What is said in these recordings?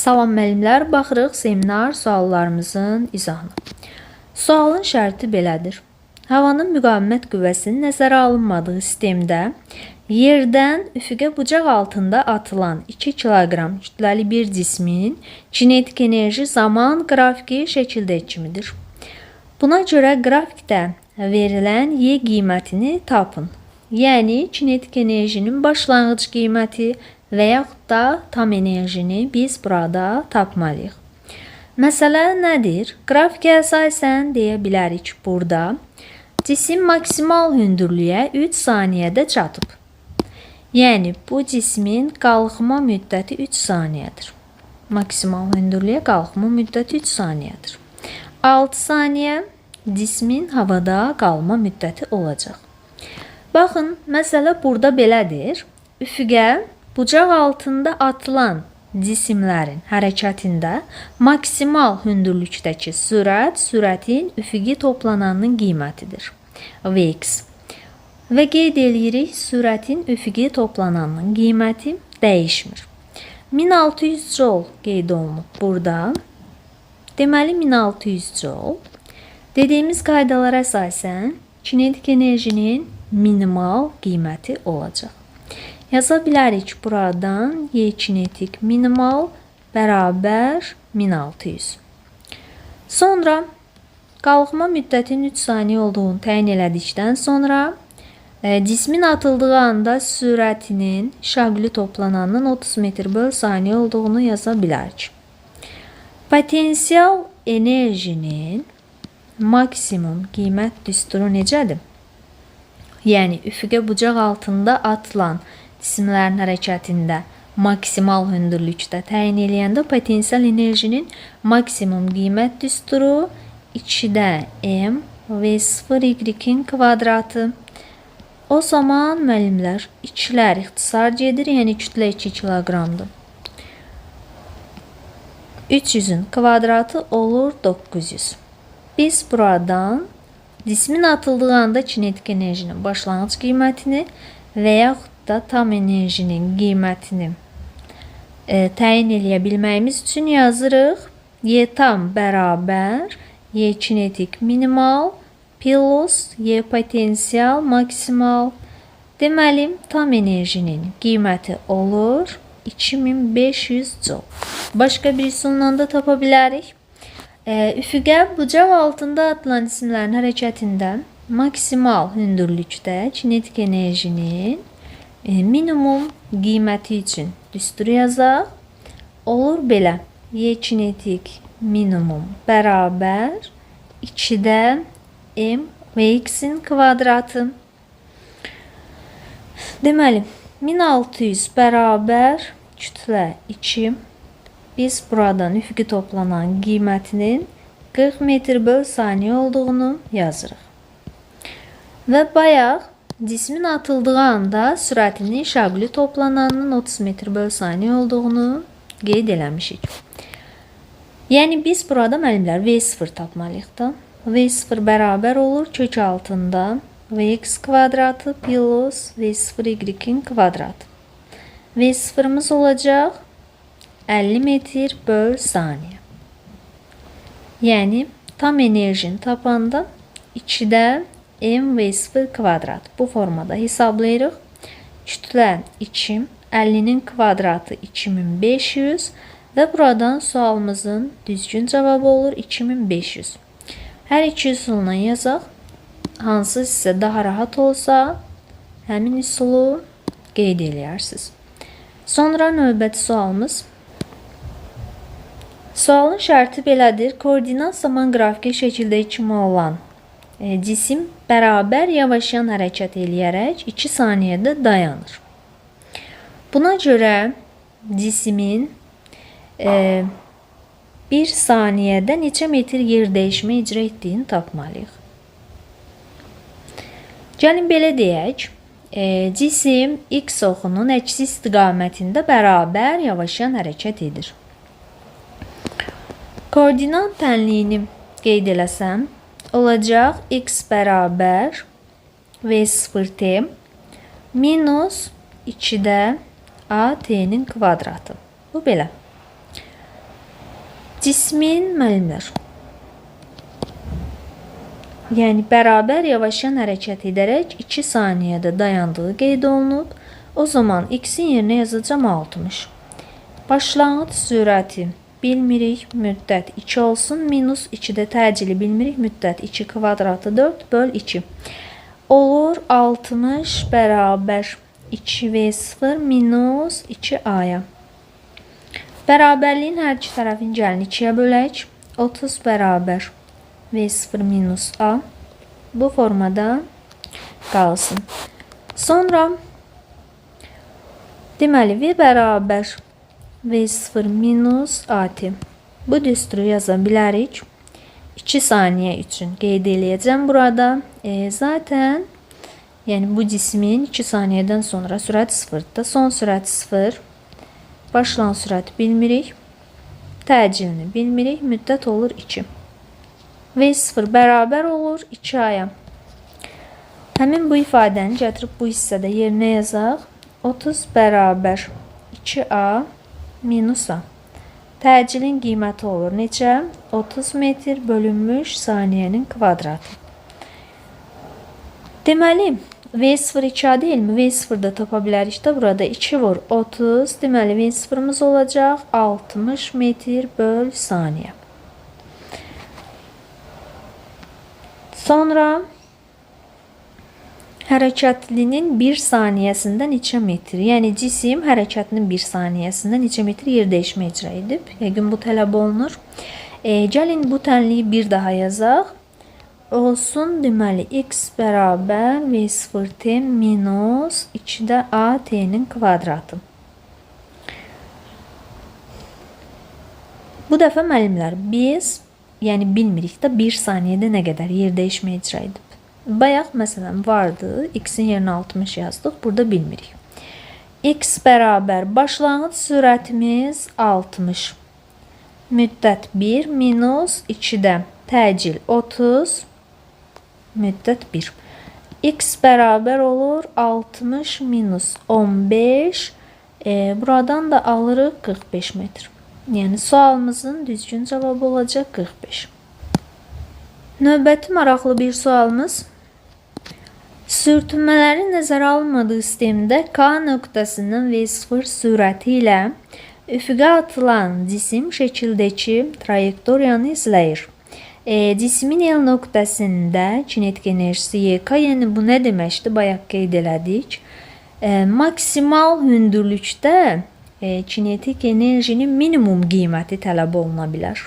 Salam müəllimlər, baxırıq seminar suallarımızın izahına. Sualın şərti belədir. Havanın müqavimət qüvvəsinin nəzərə alınmadığı sistemdə yerdən üfüqə bucaq altında atılan 2 kiloqram kütləli bir cismin kinetik enerji zaman qrafiki şəkildə kimidir. Buna görə qrafikdə verilən Y qiymətini tapın. Yəni kinetik enerjinin başlanğıc qiyməti və yaxud da tam enerjini biz burada tapmalıyıq. Məsələ nədir? Qrafikə əsasən deyə bilərik burada. Cisim maksimal hündürlüyə 3 saniyədə çatıb. Yəni bu cismin qalxma müddəti 3 saniyədir. Maksimal hündürlüyə qalxma müddəti 3 saniyədir. 6 saniyə cismin havada qalma müddəti olacaq. Baxın, məsələ burada belədir. Üfüqə bucaq altında atılan cisimlərin hərəkətində maksimal hündürlükdəki sürətin üfüqi toplananının qiymətidir. Vx. Və qeyd edirik, sürətin üfüqi toplananının qiyməti dəyişmir. 1600 joule qeyd olunub burada. Deməli 1600 joule. Dediyimiz qaydalara əsasən kinetik enerjinin minimal qiyməti olacaq. Yaza bilərik buradan Y kinetik minimal bərabər 1600. Sonra qalxma müddətinin 3 saniyə olduğunu təyin elədikdən sonra cismin atıldığı anda sürətinin şaquli toplananının 30 metr/saniyə olduğunu yaza bilərik. Potensial enerjinin maksimum qiymət düsturu necədir? Yəni üfüqə bucaq altında atılan cisimlərin hərəkətində maksimal hündürlükdə təyin eləyəndə potensial enerjinin maksimum qiymət düsturu 2-də m v0 y-in kvadratı. O zaman müəllimlər 2-lər ixtisar gedir, yəni kütlə 2 kiloqramdır. 300-ün kvadratı olur 900. Biz buradan cismin atıldığı anda kinetik enerjinin başlanğıc qiymətini və yaxud da tam enerjinin qiymətini təyin eləyə bilməyimiz üçün yazırıq. Y tam bərabər Y kinetik minimal plus Y potensial maksimal. Deməli, tam enerjinin qiyməti olur 2500 joule. Başqa bir üsulla da tapa bilərik. Üfüqə bucaq altında atılan cisimlərin hərəkətində maksimal hündürlükdə kinetik enerjinin minimum qiyməti üçün düsturu yazaq. Olur belə. Y kinetik minimum bərabər 2-də m və x-in kvadratı. Deməli, 1600 bərabər kütlə 2. Biz buradan üfüqi toplanan qiymətinin 40 metr/saniyə olduğunu yazırıq. Və bayaq cismin atıldığı anda sürətinin şaquli toplananının 30 metr/saniyə olduğunu qeyd eləmişik. Yəni biz burada müəllimlər V0 tapmalıyıq da. V0 bərabər olur kök altında Vx kvadratı plus V0 y-in kvadratı. V0'ımız olacaq 50 metr/saniyə. Yəni tam enerjini tapanda 2-də m v0 kvadrat. Bu formada hesablayırıq. Kütlə 2, 50'nin kvadratı 2500 və buradan sualımızın düzgün cavabı olur 2500. Hər iki üsulla yazaq. Hansı sizə daha rahat olsa həmin üsulu qeyd eləyərsiniz. Sonra növbəti sualımız. Sualın şərti belədir. Koordinat zaman qrafiki şəkildə kimi olan cisim bərabər yavaşayan hərəkət eləyərək 2 saniyədə dayanır. Buna görə cismin 1 saniyədə neçə metr yer dəyişmə icra etdiyini tapmalıyıq. Gəlin belə deyək. Cisim x oxunun əksi istiqamətində bərabər yavaşayan hərəkət edir. Koordinat tənliyini qeyd eləsəm, olacaq x bərabər v0t minus 2-də at-nin kvadratı. Bu belə. Cismin müəllimlər, yəni bərabər yavaşan hərəkət edərək 2 saniyədə dayandığı qeyd olunub. O zaman x-in yerinə yazacağım 60. Başlanğıc sürəti bilmirik, müddət 2 olsun, minus 2-də təcili bilmirik, müddət 2 kvadratı 4 böl 2. Olur 60 bərabər 2v0 minus 2a-ya. Bərabərliyin hər iki tərəfin gəlin 2-yə bölək. 30 bərabər v0 minus a. Bu formada qalsın. Sonra deməli v bərabər v0 minus at. Bu düsturu yaza bilərik. 2 saniyə üçün qeyd eləyəcəm burada. Zaten yəni bu cismin 2 saniyədən sonra sürət 0-dır. Son sürət 0. Başlayan sürət bilmirik. Təcilini bilmirik. Müddət olur 2. V0 bərabər olur 2a-ya. Həmin bu ifadəni gətirib bu hissədə yerinə yazaq. 30 bərabər 2a minus a. Təcilin qiyməti olur necə? 30 metr bölünmüş saniyənin kvadratı. Deməli, V0 2a deyilmi? V0 da tapa bilərik də burada 2 vur 30. Deməli, V0'ımız olacaq 60 metr böl saniyə. Sonra hərəkətlinin 1 saniyəsində neçə metr? Yəni cisim hərəkətinin 1 saniyəsində neçə metr yer dəyişmə icra edib? Yəqin bu tələb olunur. Gəlin bu tənliyi bir daha yazaq. Olsun deməli x bərabər v0t minus 2-də a-t'nin kvadratı. Bu dəfə müəllimlər biz yəni bilmirik də 1 saniyədə nə qədər yer dəyişmə icra edib. Bayaq məsələn vardı, x-in yerinə 60 yazdıq, burada bilmirik. X bərabər başlanğıc sürətimiz 60. Müddət 1 minus 2-də təcil 30. Müddət 1. X bərabər olur 60 minus 15. Buradan da alırıq 45 metr. Yəni sualımızın düzgün cavabı olacaq 45. Növbəti maraqlı bir sualımız. Sürtünmələrin nəzərə alınmadığı sistemdə K nöqtəsinin V0 sürəti ilə üfüqə atılan cisim şəkildəki trayektoriyanı izləyir. Cismin L nöqtəsində kinetik enerjisi YK, yəni bu nə deməkdir? Bayaq qeyd elədik. Maksimal hündürlükdə kinetik enerjinin minimum qiyməti tələb oluna bilər.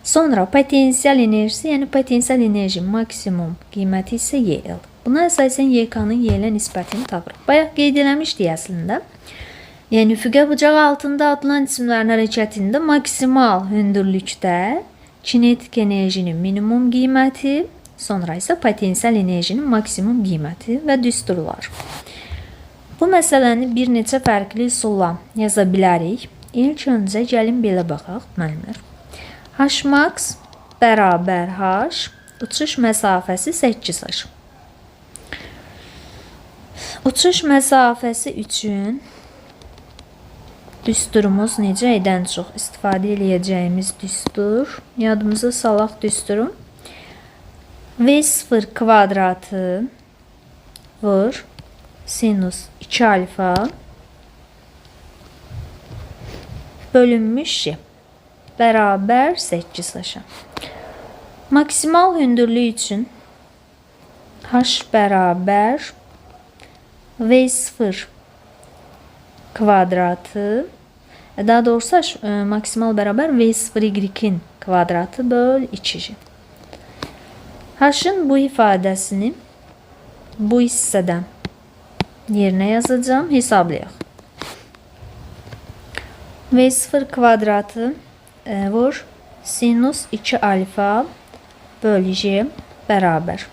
Sonra potensial enerjisi, yəni potensial enerjinin maksimum qiyməti isə YL. Buna əsasən YK-nın Y-lə nisbətini tapırıq. Bayaq qeyd eləmişdik əslində. Yəni üfüqə bucaq altında atılan cisimlərin hərəkətində maksimal hündürlükdə kinetik enerjinin minimum qiyməti, sonra isə potensial enerjinin maksimum qiyməti və düsturlar. Bu məsələni bir neçə fərqli üsulla yaza bilərik. İlk öncə gəlin belə baxaq, müəllimlər. Hmax bərabər H, uçuş məsafəsi 8h. Uçuş məsafəsi üçün düsturumuz necə edən çox istifadə edəcəyimiz düstur. Yadımıza salaq düsturu. V0 kvadratı vur sinus 2 alfa bölünmüş y bərabər 8h. Maksimal hündürlük üçün H bərabər V0 kvadratı, daha doğrusu maksimal bərabər V0y-in kvadratı böl 2c. H-ın bu ifadəsini bu hissədən yerinə yazacağım, hesablayaq. V0 kvadratı vur sinus 2 alfa böl j bərabər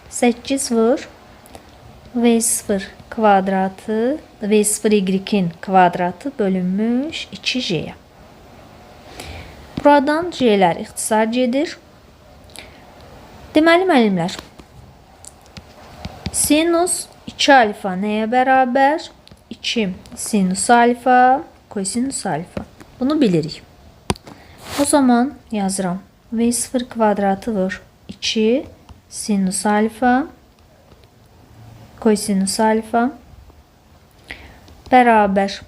8 vur V0 kvadratı V0y-in kvadratı bölünmüş 2j. Buradan j'lər ixtisar gedir. Deməli müəllimlər, sinus 2 alfa nəyə bərabər? 2 sinus alfa, kosinus alfa. Bunu bilirik. O zaman yazıram. V0 kvadratı vur 2 sinüs alfa kosinüs alfa beraber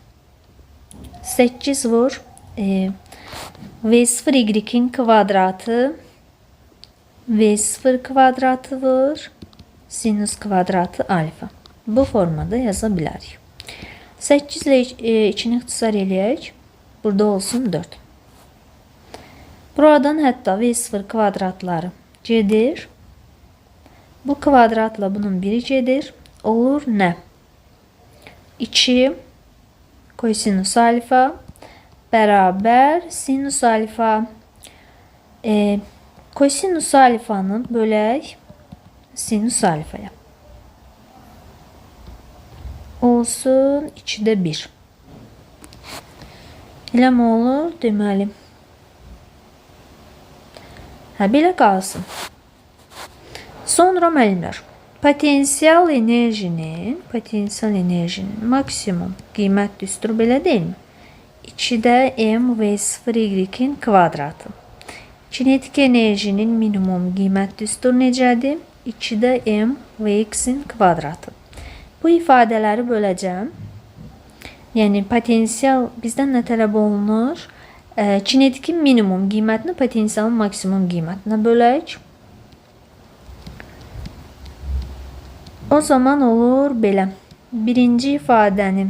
8 vur V0 y'in kvadratı V0 kvadratı vur sinüs kvadratı alfa. Bu formada yaza bilərik. 8 ile 2'ni ixtisar eləyək. Burada olsun 4. Buradan hətta V0 kvadratları gedir. Bu kvadratla bunun biri gedir. Olur nə? 2 kosinüs alfa beraber sinüs alfa. Kosinüs alfanı bölək sinüs alfaya. Olsun 2'də 1. Elə mi olur? Deməli. Belə qalsın. Sonra müəllimlər, potensial enerjinin maksimum qiymət düsturu belə deyilmi? 2'də m v0 y'in kvadratı. Kinetik enerjinin minimum qiymət düsturu necədir? 2'də m vx'in kvadratı. Bu ifadələri böləcəm. Yəni potensial bizdən nə tələb olunur? Kinetikin minimum qiymətini potensialın maksimum qiymətinə bölək. O zaman olur belə. Birinci ifadəni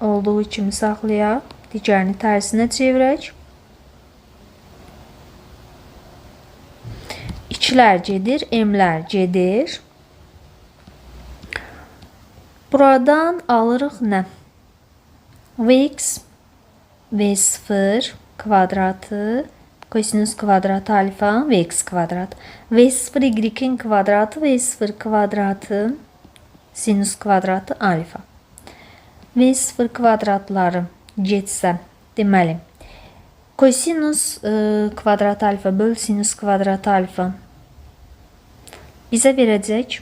olduğu kimi saxlayaq. Digərini tərsinə çevirək. İkilər gedir, m'lər gedir. Buradan alırıq nə? Vx v0 kvadratı kosinüs kvadratı alfa vx kvadrat. V0 y'in kvadratı v0 kvadratı sinüs kvadratı alfa. V0 kvadratları getsə, deməli kosinüs kvadrat alfa böl sinüs kvadrat alfa bizə verəcək.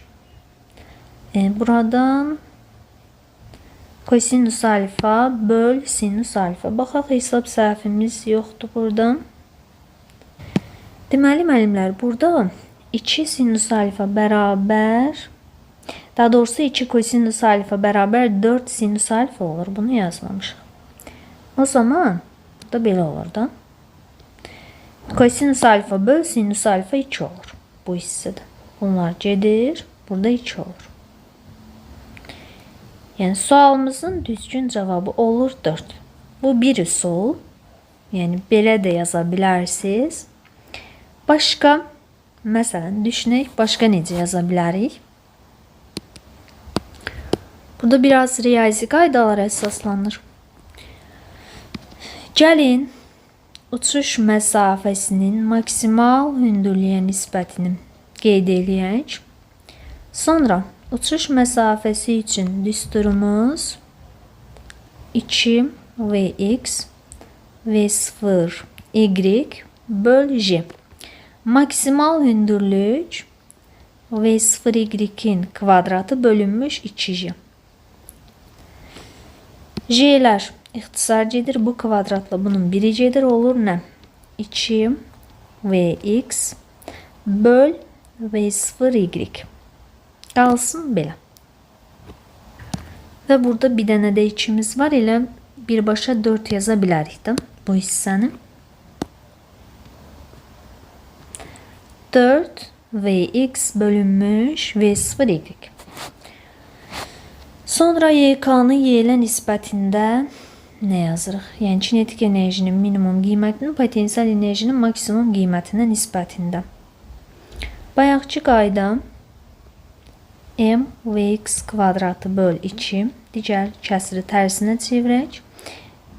Buradan kosinüs alfa böl sinüs alfa. Baxaq, hesab səhvimiz yoxdur burada. Deməli müəllimlər, burada 2 sinüs alfa bərabər, daha doğrusu 2 kosinüs alfa bərabər 4 sinüs alfa olur. Bunu yazmamışıq. O zaman da belə olur da. Kosinüs alfa böl sinüs alfa 2 olur bu hissədə. Bunlar gedir. Burada 2 olur. Yəni sualımızın düzgün cavabı olur 4. Bu bir üsul. Yəni belə də yaza bilərsiniz. Başqa, məsələn, düşünək, başqa necə yaza bilərik? Burada biraz riyazi qaydalara əsaslanır. Gəlin, uçuş məsafəsinin maksimal hündürlüyə nisbətini qeyd eləyək. Sonra uçuş məsafəsi üçün düsturumuz 2 vx v0 y böl j. Maksimal hündürlük v0 y'in kvadratı bölünmüş 2j. J'lər ixtisar gedir. Bu kvadratla bunun biri gedir. Olur nə? 2 vx böl v0 y. Qalsın belə. Və burada bir dənə də 2'miz var. Elə birbaşa 4 yaza bilərik də bu hissəni. 4 vx bölünmüş v0 y. Sonra YK-nı Y-lə nisbətində nə yazırıq? Yəni kinetik enerjinin minimum qiymətinin potensial enerjinin maksimum qiymətinə nisbətində. Bayaqçı qayda m vx kvadratı böl 2. Digər kəsri tərsinə çevirək.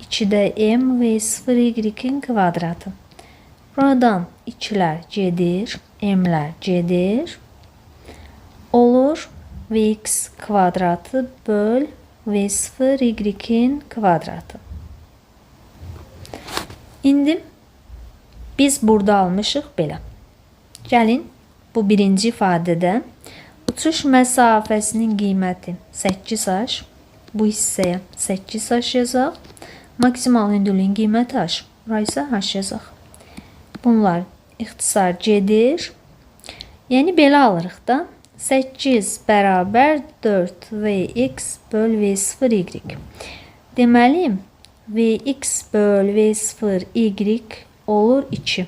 2'də m v0 y'in kvadratı. Buradan 2'lər gedir, m'lər gedir. Olur vx kvadratı böl v0 y'in kvadratı. İndi biz burada almışıq belə. Gəlin bu birinci ifadədə uçuş məsafəsinin qiyməti 8h. Bu hissəyə 8h yazaq. Maksimal hündürlüyün qiyməti h. Buraya isə h yazaq. bunlar ixtisar gedir. Yəni belə alırıq da. 8 bərabər 4 Vx böl V0y. Deməli, Vx böl V0y olur 2.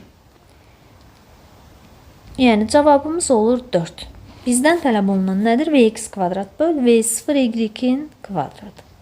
Yəni cavabımız olur 4. Bizdən tələb olunan nədir? Vx kvadrat böl V0y-in kvadratı.